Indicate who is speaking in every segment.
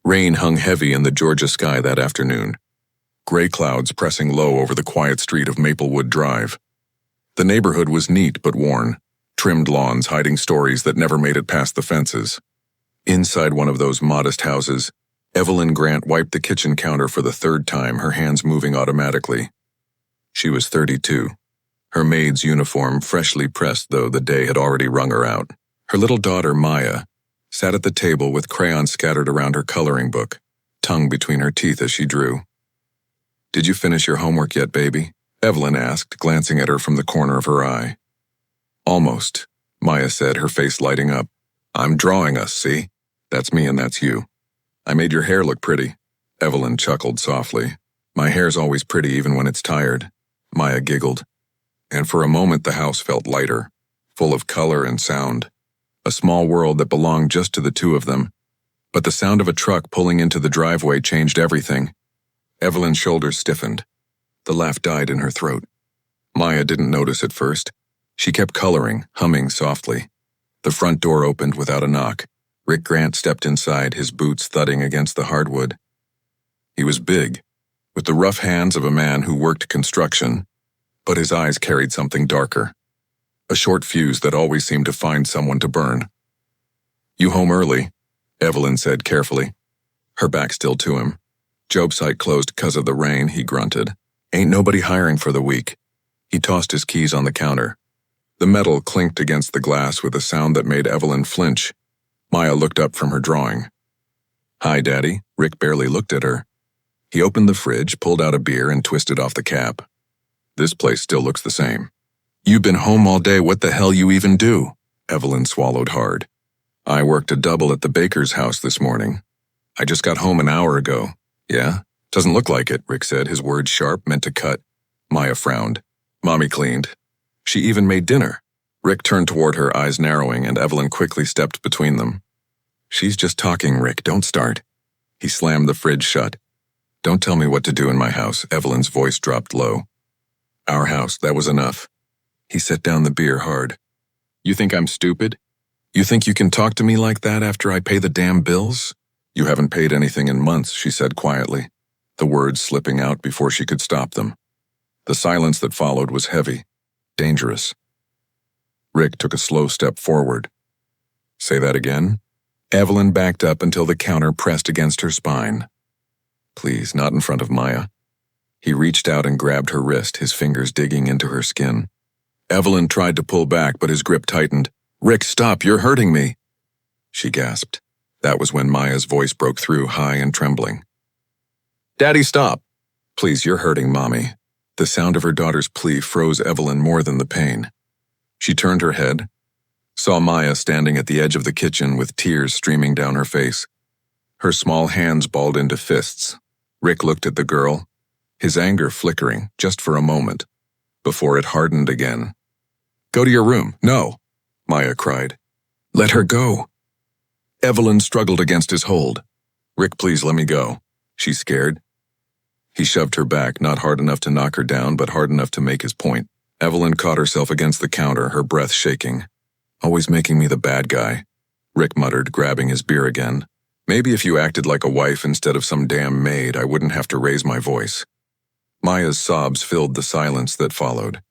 Speaker 1: Rain hung heavy in the Georgia sky that afternoon, gray clouds pressing low over the quiet street of Maplewood Drive. The neighborhood was neat but worn, trimmed lawns hiding stories that never made it past the fences. Inside one of those modest houses, Evelyn Grant wiped the kitchen counter for the third time, her hands moving automatically. She was 32. Her maid's uniform freshly pressed, though the day had already wrung her out. Her little daughter, Maya, sat at the table with crayons scattered around her coloring book, tongue between her teeth as she drew. "Did you finish your homework yet, baby?" Evelyn asked, glancing at her from the corner of her eye. "Almost," Maya said, her face lighting up. "I'm drawing us, see? That's me and that's you. I made your hair look pretty." Evelyn chuckled softly. "My hair's always pretty even when it's tired," Maya giggled. And for a moment the house felt lighter, full of color and sound. A small world that belonged just to the two of them. But the sound of a truck pulling into the driveway changed everything. Evelyn's shoulders stiffened. The laugh died in her throat. Maya didn't notice at first. She kept coloring, humming softly. The front door opened without a knock. Rick Grant stepped inside, his boots thudding against the hardwood. He was big, with the rough hands of a man who worked construction, but his eyes carried something darker. A short fuse that always seemed to find someone to burn. "You home early," Evelyn said carefully, her back still to him. "Job site closed 'cause of the rain," he grunted. "Ain't nobody hiring for the week." He tossed his keys on the counter. The metal clinked against the glass with a sound that made Evelyn flinch. Maya looked up from her drawing. "Hi, Daddy." Rick barely looked at her. He opened the fridge, pulled out a beer, and twisted off the cap. "This place still looks the same." "You've been home all day. What the hell you even do?" Evelyn swallowed hard. "I worked a double at the baker's house this morning. I just got home an hour ago." "Yeah? Doesn't look like it," Rick said, his words sharp, meant to cut. Maya frowned. "Mommy cleaned. She even made dinner." Rick turned toward her, eyes narrowing, and Evelyn quickly stepped between them. "She's just talking, Rick. Don't start." He slammed the fridge shut. "Don't tell me what to do in my house." Evelyn's voice dropped low. "Our house, that was enough." He set down the beer hard. "You think I'm stupid? You think you can talk to me like that after I pay the damn bills?" "You haven't paid anything in months," she said quietly, the words slipping out before she could stop them. The silence that followed was heavy, dangerous. Rick took a slow step forward. "Say that again?" Evelyn backed up until the counter pressed against her spine. "Please, not in front of Maya." He reached out and grabbed her wrist, his fingers digging into her skin. Evelyn tried to pull back, but his grip tightened. "Rick, stop, you're hurting me." She gasped. That was when Maya's voice broke through, high and trembling. "Daddy, stop." "Please, you're hurting Mommy." The sound of her daughter's plea froze Evelyn more than the pain. She turned her head, saw Maya standing at the edge of the kitchen with tears streaming down her face. Her small hands balled into fists. Rick looked at the girl, his anger flickering just for a moment, before it hardened again. "Go to your room." "No," Maya cried. "Let her go." Evelyn struggled against his hold. "Rick, please let me go." She scared. He shoved her back, not hard enough to knock her down, but hard enough to make his point. Evelyn caught herself against the counter, her breath shaking. "Always making me the bad guy," Rick muttered, grabbing his beer again. "Maybe if you acted like a wife instead of some damn maid, I wouldn't have to raise my voice." Maya's sobs filled the silence that followed.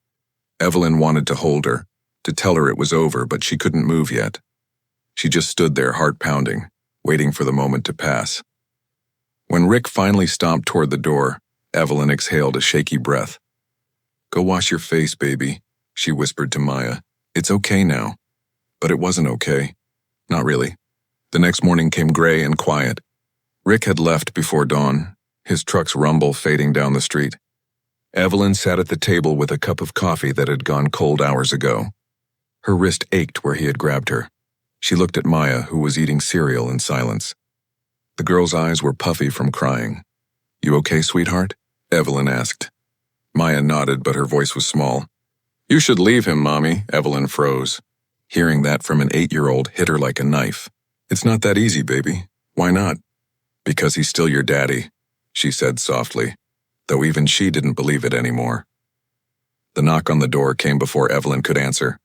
Speaker 1: Evelyn wanted to hold her, to tell her it was over, but she couldn't move yet. She just stood there, heart pounding, waiting for the moment to pass. When Rick finally stomped toward the door, Evelyn exhaled a shaky breath. "Go wash your face, baby," she whispered to Maya. "It's okay now." But it wasn't okay. Not really. The next morning came gray and quiet. Rick had left before dawn, his truck's rumble fading down the street. Evelyn sat at the table with a cup of coffee that had gone cold hours ago. Her wrist ached where he had grabbed her. She looked at Maya, who was eating cereal in silence. The girl's eyes were puffy from crying. "You okay, sweetheart?" Evelyn asked. Maya nodded, but her voice was small. "You should leave him, Mommy." Evelyn froze. Hearing that from an 8-year-old hit her like a knife. "It's not that easy, baby." "Why not?" "Because he's still your daddy," she said softly, though even she didn't believe it anymore. The knock on the door came before Evelyn could answer.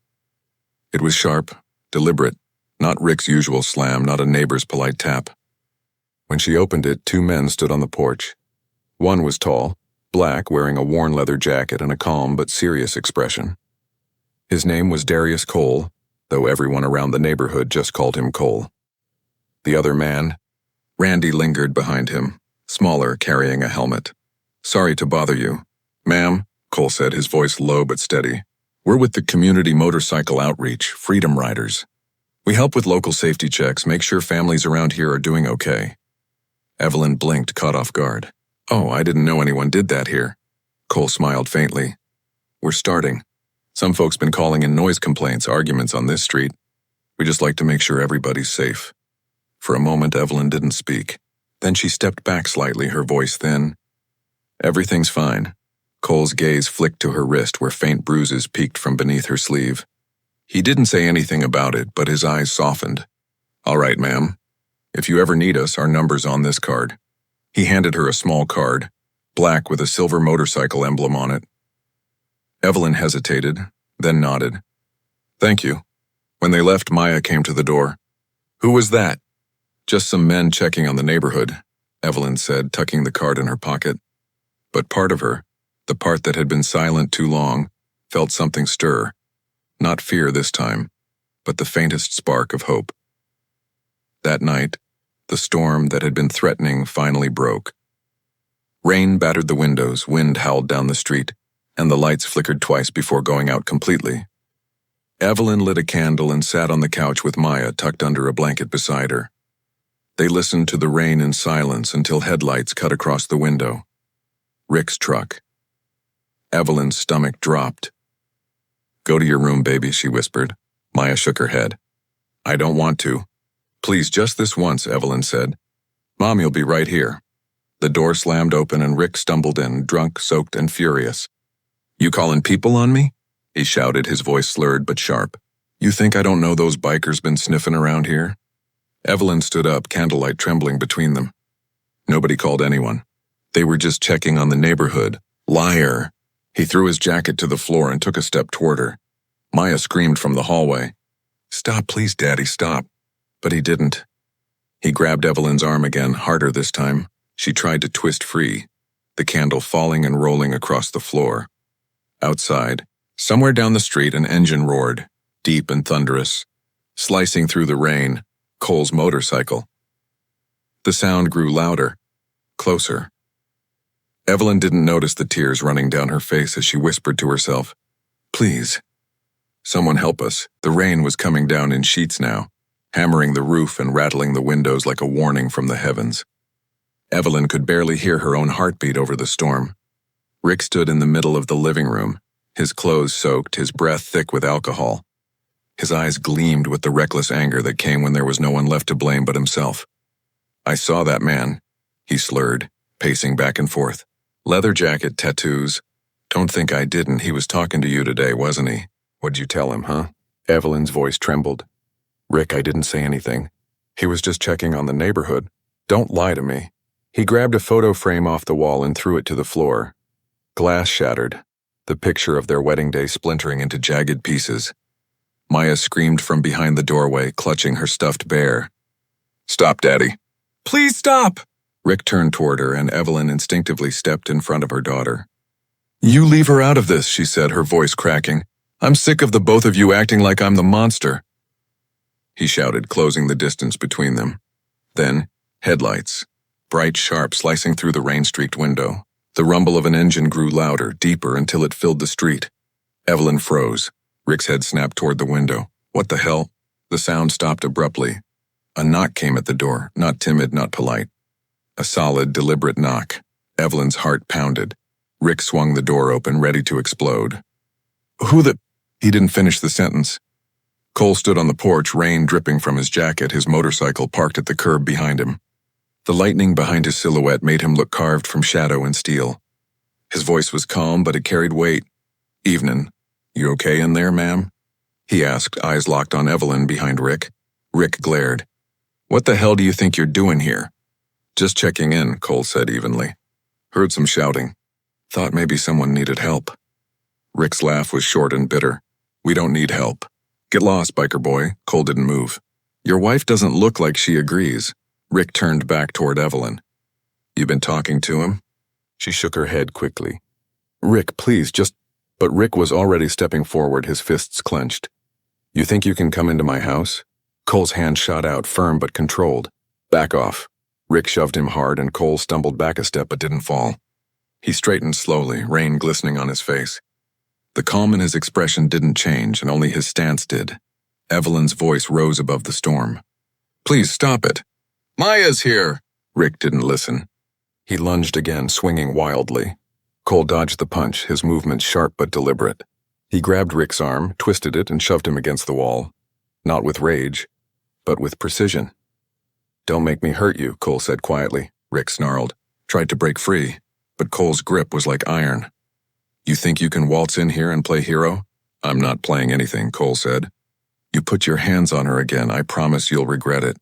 Speaker 1: It was sharp, deliberate, not Rick's usual slam, not a neighbor's polite tap. When she opened it, two men stood on the porch. One was tall, black, wearing a worn leather jacket and a calm but serious expression. His name was Darius Cole, though everyone around the neighborhood just called him Cole. The other man, Randy, lingered behind him, smaller, carrying a helmet. "Sorry to bother you." "Ma'am," Cole said, his voice low but steady. "We're with the Community Motorcycle Outreach, Freedom Riders. We help with local safety checks, make sure families around here are doing okay." Evelyn blinked, caught off guard. "Oh, I didn't know anyone did that here." Cole smiled faintly. "We're starting. Some folks been calling in noise complaints, arguments on this street. We just like to make sure everybody's safe." For a moment, Evelyn didn't speak. Then she stepped back slightly, her voice thin. "Everything's fine." Cole's gaze flicked to her wrist where faint bruises peeked from beneath her sleeve. He didn't say anything about it, but his eyes softened. "All right, ma'am. If you ever need us, our number's on this card." He handed her a small card, black with a silver motorcycle emblem on it. Evelyn hesitated, then nodded. "Thank you." When they left, Maya came to the door. "Who was that?" "Just some men checking on the neighborhood," Evelyn said, tucking the card in her pocket. But part of her, the part that had been silent too long, felt something stir. Not fear this time, but the faintest spark of hope. That night, the storm that had been threatening finally broke. Rain battered the windows, wind howled down the street, and the lights flickered twice before going out completely. Evelyn lit a candle and sat on the couch with Maya tucked under a blanket beside her. They listened to the rain in silence until headlights cut across the window. Rick's truck. Evelyn's stomach dropped. "Go to your room, baby," she whispered. Maya shook her head. "I don't want to." "Please, just this once," Evelyn said. "Mom, you'll be right here." The door slammed open and Rick stumbled in, drunk, soaked, and furious. "You calling people on me?" he shouted, his voice slurred but sharp. "You think I don't know those bikers been sniffing around here?" Evelyn stood up, candlelight trembling between them. "Nobody called anyone. They were just checking on the neighborhood." "Liar!" He threw his jacket to the floor and took a step toward her. Maya screamed from the hallway. "Stop, please, Daddy, stop." But he didn't. He grabbed Evelyn's arm again, harder this time. She tried to twist free, the candle falling and rolling across the floor. Outside, somewhere down the street, an engine roared, deep and thunderous. Slicing through the rain, Cole's motorcycle. The sound grew louder, closer. Evelyn didn't notice the tears running down her face as she whispered to herself, "Please, someone help us." The rain was coming down in sheets now, hammering the roof and rattling the windows like a warning from the heavens. Evelyn could barely hear her own heartbeat over the storm. Rick stood in the middle of the living room, his clothes soaked, his breath thick with alcohol. His eyes gleamed with the reckless anger that came when there was no one left to blame but himself. "I saw that man," he slurred, pacing back and forth. "Leather jacket, tattoos. Don't think I didn't. He was talking to you today, wasn't he?" "What'd you tell him, huh?" Evelyn's voice trembled. "Rick, I didn't say anything. He was just checking on the neighborhood. Don't lie to me." He grabbed a photo frame off the wall and threw it to the floor. Glass shattered, the picture of their wedding day splintering into jagged pieces. Maya screamed from behind the doorway, clutching her stuffed bear. "Stop, Daddy. Please stop!" Rick turned toward her, and Evelyn instinctively stepped in front of her daughter. "You leave her out of this," she said, her voice cracking. "I'm sick of the both of you acting like I'm the monster." He shouted, closing the distance between them. Then, headlights, bright, sharp, slicing through the rain-streaked window. The rumble of an engine grew louder, deeper, until it filled the street. Evelyn froze. Rick's head snapped toward the window. "What the hell?" The sound stopped abruptly. A knock came at the door, not timid, not polite. A solid, deliberate knock. Evelyn's heart pounded. Rick swung the door open, ready to explode. "Who the—" He didn't finish the sentence. Cole stood on the porch, rain dripping from his jacket, his motorcycle parked at the curb behind him. The lightning behind his silhouette made him look carved from shadow and steel. His voice was calm, but it carried weight. "Evenin'. You okay in there, ma'am?" he asked, eyes locked on Evelyn behind Rick. Rick glared. "What the hell do you think you're doing here?" "Just checking in," Cole said evenly. "Heard some shouting. Thought maybe someone needed help." Rick's laugh was short and bitter. "We don't need help. Get lost, biker boy." Cole didn't move. "Your wife doesn't look like she agrees." Rick turned back toward Evelyn. "You been talking to him?" She shook her head quickly. "Rick, please, just—" But Rick was already stepping forward, his fists clenched. "You think you can come into my house?" Cole's hand shot out, firm but controlled. "Back off." Rick shoved him hard, and Cole stumbled back a step but didn't fall. He straightened slowly, rain glistening on his face. The calm in his expression didn't change, and only his stance did. Evelyn's voice rose above the storm. "Please stop it." "Maya's here!" Rick didn't listen. He lunged again, swinging wildly. Cole dodged the punch, his movements sharp but deliberate. He grabbed Rick's arm, twisted it, and shoved him against the wall. Not with rage, but with precision. "Don't make me hurt you," Cole said quietly. Rick snarled, tried to break free, but Cole's grip was like iron. "You think you can waltz in here and play hero?" "I'm not playing anything," Cole said. "You put your hands on her again, I promise you'll regret it."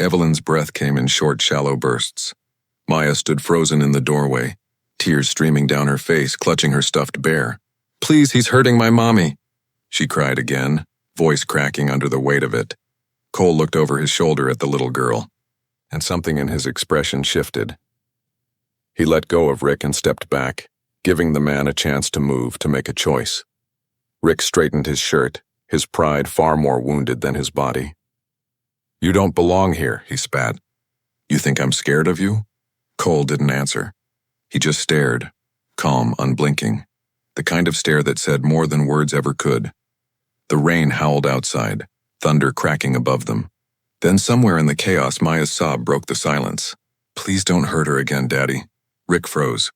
Speaker 1: Evelyn's breath came in short, shallow bursts. Maya stood frozen in the doorway, tears streaming down her face, clutching her stuffed bear. "Please, he's hurting my mommy," she cried again, voice cracking under the weight of it. Cole looked over his shoulder at the little girl, and something in his expression shifted. He let go of Rick and stepped back, giving the man a chance to move, to make a choice. Rick straightened his shirt, his pride far more wounded than his body. "You don't belong here," he spat. "You think I'm scared of you?" Cole didn't answer. He just stared, calm, unblinking, the kind of stare that said more than words ever could. The rain howled outside, thunder cracking above them. Then somewhere in the chaos, Maya's sob broke the silence. "Please don't hurt her again, Daddy." Rick froze.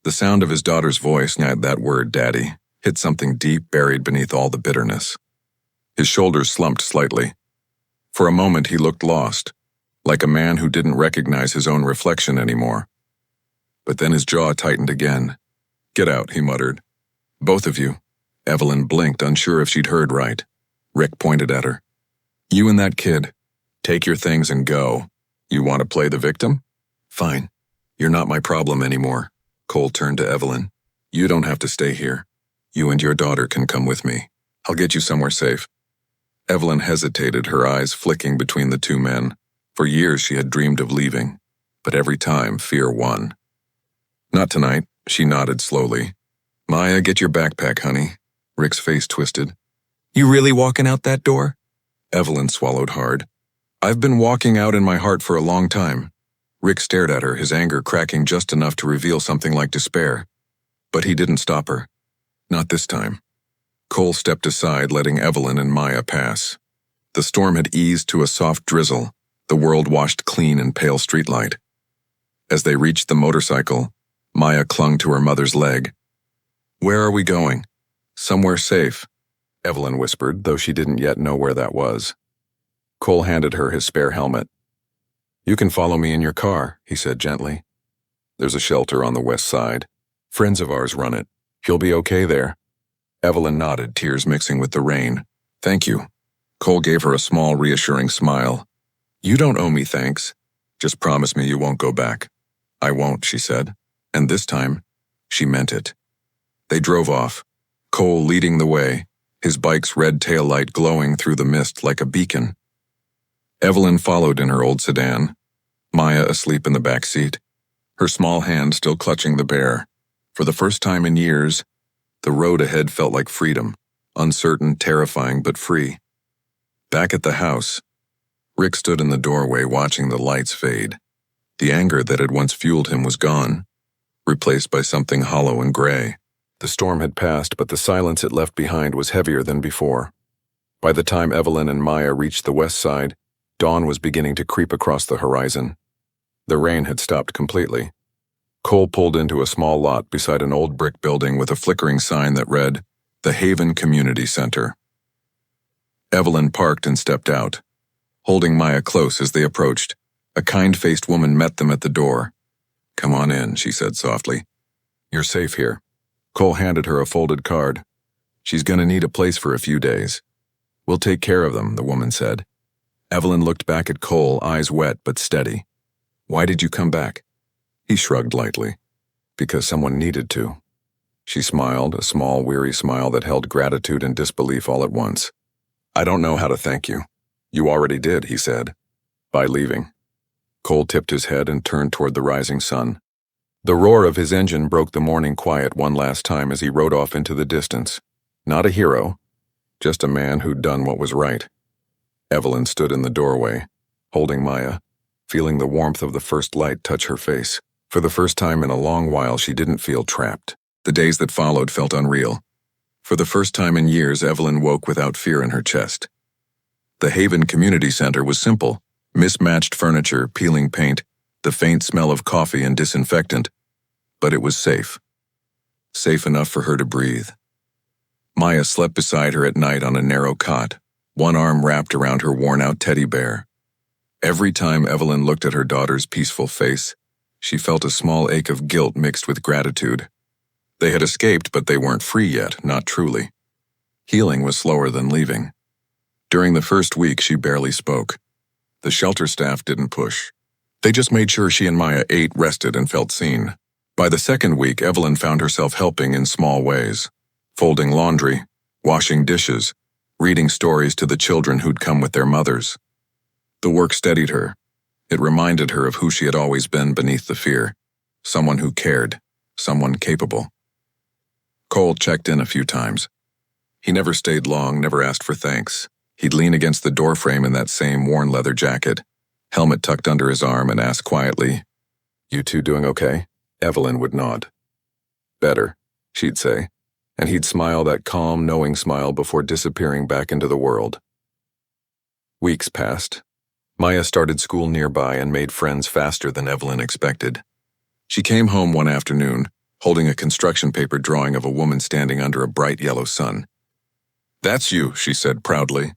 Speaker 1: The sound of his daughter's voice, not that word, Daddy, hit something deep buried beneath all the bitterness. His shoulders slumped slightly. For a moment he looked lost, like a man who didn't recognize his own reflection anymore. But then his jaw tightened again. "Get out," he muttered. "Both of you." Evelyn blinked, unsure if she'd heard right. Rick pointed at her. "You and that kid. Take your things and go. You want to play the victim? Fine. You're not my problem anymore." Cole turned to Evelyn. "You don't have to stay here. You and your daughter can come with me. I'll get you somewhere safe." Evelyn hesitated, her eyes flicking between the two men. For years she had dreamed of leaving, but every time fear won. "Not tonight," she nodded slowly. "Maya, get your backpack, honey." Rick's face twisted. "You really walking out that door?" Evelyn swallowed hard. "I've been walking out in my heart for a long time." Rick stared at her, his anger cracking just enough to reveal something like despair. But he didn't stop her. Not this time. Cole stepped aside, letting Evelyn and Maya pass. The storm had eased to a soft drizzle, the world washed clean in pale streetlight. As they reached the motorcycle, Maya clung to her mother's leg. "Where are we going?" "Somewhere safe," Evelyn whispered, though she didn't yet know where that was. Cole handed her his spare helmet. "You can follow me in your car," he said gently. "There's a shelter on the west side. Friends of ours run it. You'll be okay there." Evelyn nodded, tears mixing with the rain. "Thank you." Cole gave her a small, reassuring smile. "You don't owe me thanks. Just promise me you won't go back." "I won't," she said. And this time, she meant it. They drove off, Cole leading the way, his bike's red taillight glowing through the mist like a beacon. Evelyn followed in her old sedan, Maya asleep in the back seat, her small hand still clutching the bear. For the first time in years, the road ahead felt like freedom, uncertain, terrifying, but free. Back at the house, Rick stood in the doorway watching the lights fade. The anger that had once fueled him was gone, replaced by something hollow and gray. The storm had passed, but the silence it left behind was heavier than before. By the time Evelyn and Maya reached the west side, dawn was beginning to creep across the horizon. The rain had stopped completely. Cole pulled into a small lot beside an old brick building with a flickering sign that read, "The Haven Community Center." Evelyn parked and stepped out, holding Maya close as they approached. A kind-faced woman met them at the door. "Come on in," she said softly. "You're safe here." Cole handed her a folded card. "She's gonna need a place for a few days." "We'll take care of them," the woman said. Evelyn looked back at Cole, eyes wet but steady. "Why did you come back?" He shrugged lightly. "Because someone needed to." She smiled, a small, weary smile that held gratitude and disbelief all at once. "I don't know how to thank you." "You already did," he said. "By leaving." Cole tipped his head and turned toward the rising sun. The roar of his engine broke the morning quiet one last time as he rode off into the distance. Not a hero, just a man who'd done what was right. Evelyn stood in the doorway, holding Maya, feeling the warmth of the first light touch her face. For the first time in a long while, she didn't feel trapped. The days that followed felt unreal. For the first time in years, Evelyn woke without fear in her chest. The Haven Community Center was simple: mismatched furniture, peeling paint, the faint smell of coffee and disinfectant. But it was safe. Safe enough for her to breathe. Maya slept beside her at night on a narrow cot, one arm wrapped around her worn-out teddy bear. Every time Evelyn looked at her daughter's peaceful face, she felt a small ache of guilt mixed with gratitude. They had escaped, but they weren't free yet, not truly. Healing was slower than leaving. During the first week, she barely spoke. The shelter staff didn't push. They just made sure she and Maya ate, rested, and felt seen. By the second week, Evelyn found herself helping in small ways. Folding laundry, washing dishes, reading stories to the children who'd come with their mothers. The work steadied her. It reminded her of who she had always been beneath the fear. Someone who cared. Someone capable. Cole checked in a few times. He never stayed long, never asked for thanks. He'd lean against the doorframe in that same worn leather jacket, helmet tucked under his arm, and ask quietly, "You two doing okay?" Evelyn would nod. "Better," she'd say, and he'd smile that calm, knowing smile before disappearing back into the world. Weeks passed. Maya started school nearby and made friends faster than Evelyn expected. She came home one afternoon, holding a construction paper drawing of a woman standing under a bright yellow sun. "That's you," she said proudly.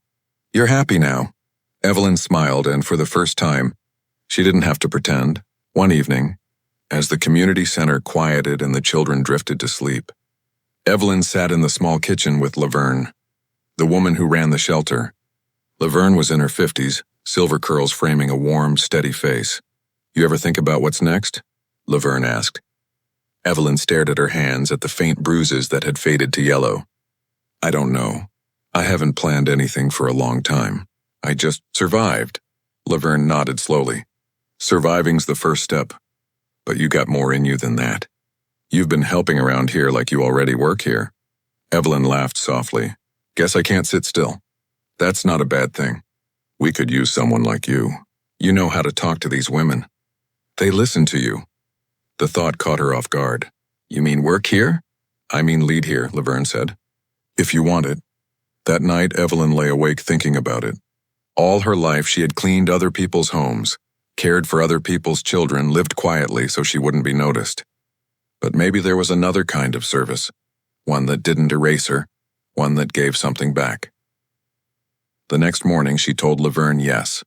Speaker 1: "You're happy now." Evelyn smiled, and for the first time, she didn't have to pretend. One evening, as the community center quieted and the children drifted to sleep, Evelyn sat in the small kitchen with Laverne, the woman who ran the shelter. Laverne was in her 50s, silver curls framing a warm, steady face. "You ever think about what's next?" Laverne asked. Evelyn stared at her hands, at the faint bruises that had faded to yellow. "I don't know. I haven't planned anything for a long time. I just survived." Laverne nodded slowly. "Surviving's the first step. But you got more in you than that. You've been helping around here like you already work here." Evelyn laughed softly. "Guess I can't sit still. That's not a bad thing. We could use someone like you. You know how to talk to these women. They listen to you." The thought caught her off guard. "You mean work here?" "I mean lead here," Laverne said. "If you want it." That night, Evelyn lay awake thinking about it. All her life, she had cleaned other people's homes, cared for other people's children, lived quietly so she wouldn't be noticed. But maybe there was another kind of service, one that didn't erase her, one that gave something back. The next morning, she told Laverne yes.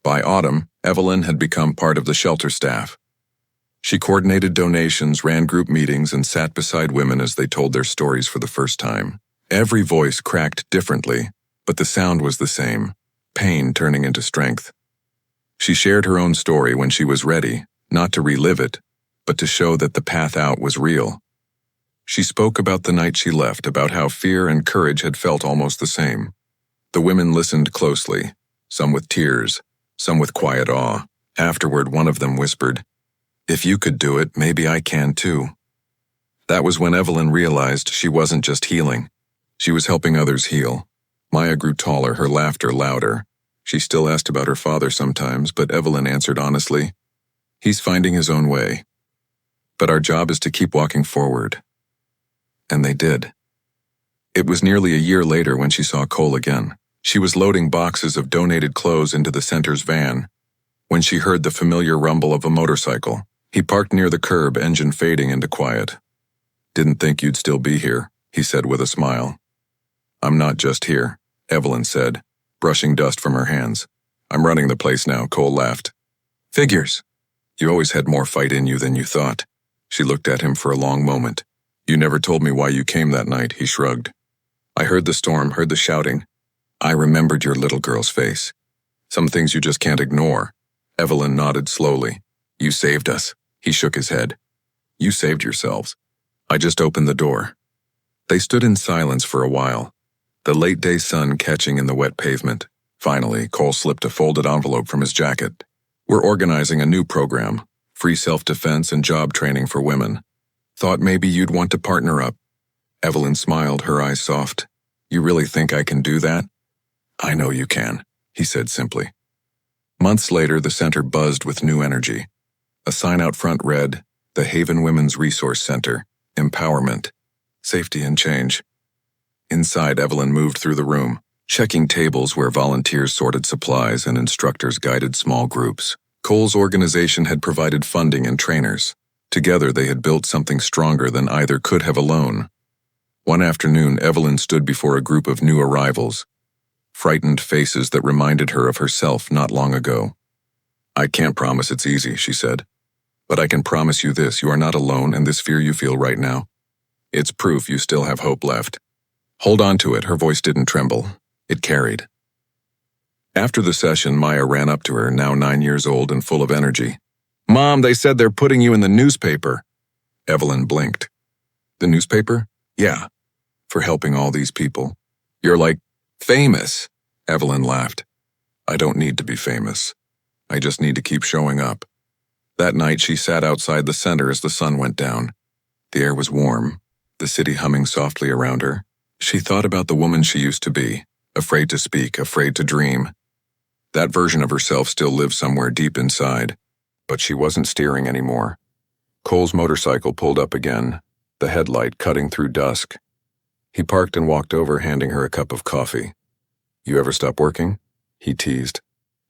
Speaker 1: By autumn, Evelyn had become part of the shelter staff. She coordinated donations, ran group meetings, and sat beside women as they told their stories for the first time. Every voice cracked differently, but the sound was the same, pain turning into strength. She shared her own story when she was ready, not to relive it, but to show that the path out was real. She spoke about the night she left, about how fear and courage had felt almost the same. The women listened closely, some with tears, some with quiet awe. Afterward, one of them whispered, "If you could do it, maybe I can too." That was when Evelyn realized she wasn't just healing. She was helping others heal. Maya grew taller, her laughter louder. She still asked about her father sometimes, but Evelyn answered honestly, "He's finding his own way. But our job is to keep walking forward." And they did. It was nearly a year later when she saw Cole again. She was loading boxes of donated clothes into the center's van when she heard the familiar rumble of a motorcycle. He parked near the curb, engine fading into quiet. "Didn't think you'd still be here," he said with a smile. "I'm not just here," Evelyn said, brushing dust from her hands. "I'm running the place now," Cole laughed. "Figures. You always had more fight in you than you thought." She looked at him for a long moment. "You never told me why you came that night," he shrugged. "I heard the storm, heard the shouting. I remembered your little girl's face. Some things you just can't ignore." Evelyn nodded slowly. "You saved us." He shook his head. "You saved yourselves. I just opened the door." They stood in silence for a while, the late-day sun catching in the wet pavement. Finally, Cole slipped a folded envelope from his jacket. We're organizing a new program, free self-defense and job training for women. Thought maybe you'd want to partner up. Evelyn smiled, her eyes soft. You really think I can do that? I know you can, he said simply. Months later, the center buzzed with new energy. A sign out front read, The Haven Women's Resource Center, Empowerment, Safety and Change. Inside, Evelyn moved through the room, checking tables where volunteers sorted supplies and instructors guided small groups. Cole's organization had provided funding and trainers. Together, they had built something stronger than either could have alone. One afternoon, Evelyn stood before a group of new arrivals, frightened faces that reminded her of herself not long ago. I can't promise it's easy, she said. But I can promise you this, you are not alone in this fear you feel right now. It's proof you still have hope left. Hold on to it, her voice didn't tremble. It carried. After the session, Maya ran up to her, now 9 years old and full of energy. Mom, they said they're putting you in the newspaper. Evelyn blinked. The newspaper? Yeah, for helping all these people. You're like, famous. Evelyn laughed. I don't need to be famous. I just need to keep showing up. That night, she sat outside the center as the sun went down. The air was warm, the city humming softly around her. She thought about the woman she used to be, afraid to speak, afraid to dream. That version of herself still lived somewhere deep inside, but she wasn't steering anymore. Cole's motorcycle pulled up again, the headlight cutting through dusk. He parked and walked over, handing her a cup of coffee. You ever stop working? He teased.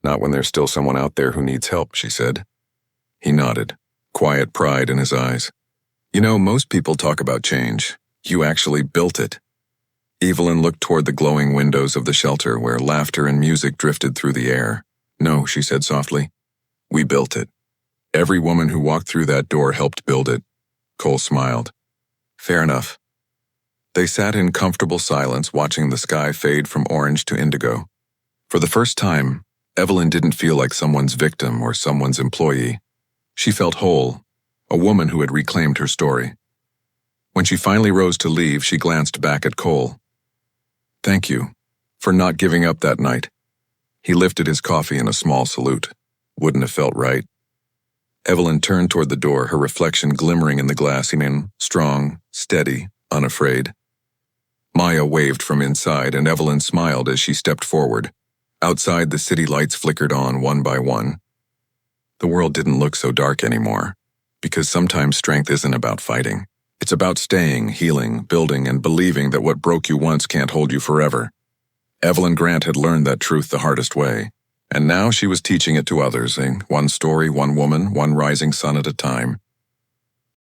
Speaker 1: Not when there's still someone out there who needs help, she said. He nodded, quiet pride in his eyes. You know, most people talk about change. You actually built it. Evelyn looked toward the glowing windows of the shelter where laughter and music drifted through the air. No, she said softly. We built it. Every woman who walked through that door helped build it. Cole smiled. Fair enough. They sat in comfortable silence, watching the sky fade from orange to indigo. For the first time, Evelyn didn't feel like someone's victim or someone's employee. She felt whole, a woman who had reclaimed her story. When she finally rose to leave, she glanced back at Cole. Thank you for not giving up that night. He lifted his coffee in a small salute. Wouldn't have felt right. Evelyn turned toward the door, her reflection glimmering in the glass, strong, steady, unafraid. Maya waved from inside, and Evelyn smiled as she stepped forward. Outside, the city lights flickered on one by one. The world didn't look so dark anymore, because sometimes strength isn't about fighting. It's about staying, healing, building, and believing that what broke you once can't hold you forever. Evelyn Grant had learned that truth the hardest way, and now she was teaching it to others, one story, one woman, one rising sun at a time.